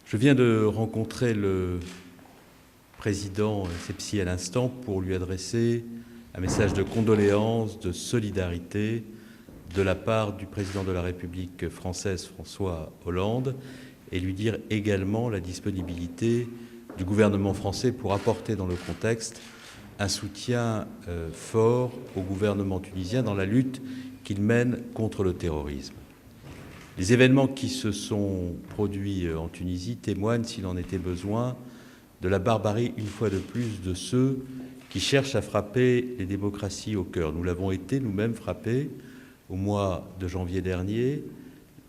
Je viens de rencontrer le président Sepsi à l'instant pour lui adresser un message de condoléances, de solidarité de la part du président de la République française, François Hollande, et lui dire également la disponibilité du gouvernement français pour apporter dans le contexte un soutien fort au gouvernement tunisien dans la lutte qu'il mène contre le terrorisme. Les événements qui se sont produits en Tunisie témoignent, s'il en était besoin, de la barbarie, une fois de plus, de ceux qui cherchent à frapper les démocraties au cœur. Nous l'avons été nous-mêmes frappés au mois de janvier dernier.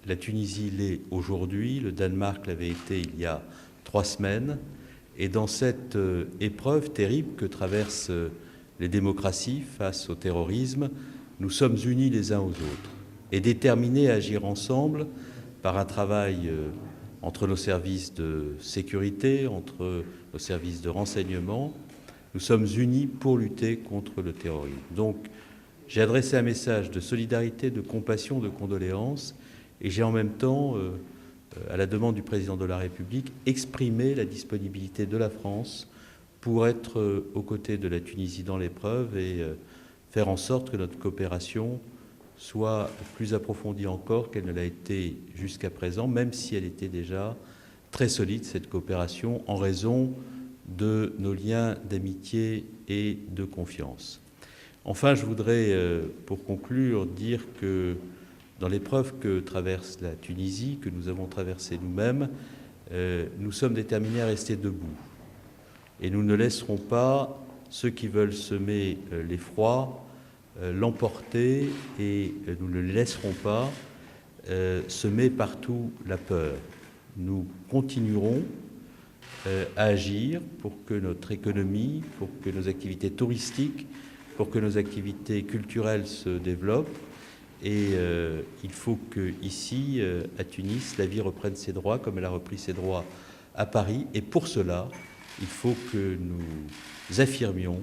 La Tunisie l'est aujourd'hui, le Danemark l'avait été il y a 3 semaines. Et dans cette épreuve terrible que traversent les démocraties face au terrorisme, nous sommes unis les uns aux autres et déterminés à agir ensemble par un travail entre nos services de sécurité, entre nos services de renseignement. Nous sommes unis pour lutter contre le terrorisme. Donc, j'ai adressé un message de solidarité, de compassion, de condoléances, et j'ai en même temps, à la demande du président de la République, exprimé la disponibilité de la France pour être aux côtés de la Tunisie dans l'épreuve et faire en sorte que notre coopération soit plus approfondie encore qu'elle ne l'a été jusqu'à présent, même si elle était déjà très solide, cette coopération, en raison de nos liens d'amitié et de confiance. Enfin, je voudrais, pour conclure, dire que dans l'épreuve que traverse la Tunisie, que nous avons traversée nous-mêmes, nous sommes déterminés à rester debout. Et nous ne laisserons pas ceux qui veulent semer l'effroi l'emporter, et nous ne les laisserons pas semer partout la peur. Nous continuerons à agir pour que notre économie, pour que nos activités touristiques, pour que nos activités culturelles se développent. Et il faut qu'ici, à Tunis, la vie reprenne ses droits comme elle a repris ses droits à Paris. Et pour cela, il faut que nous affirmions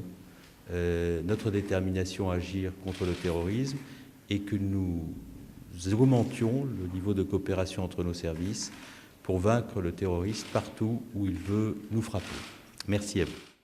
notre détermination à agir contre le terrorisme et que nous augmentions le niveau de coopération entre nos services pour vaincre le terrorisme partout où il veut nous frapper. Merci à vous.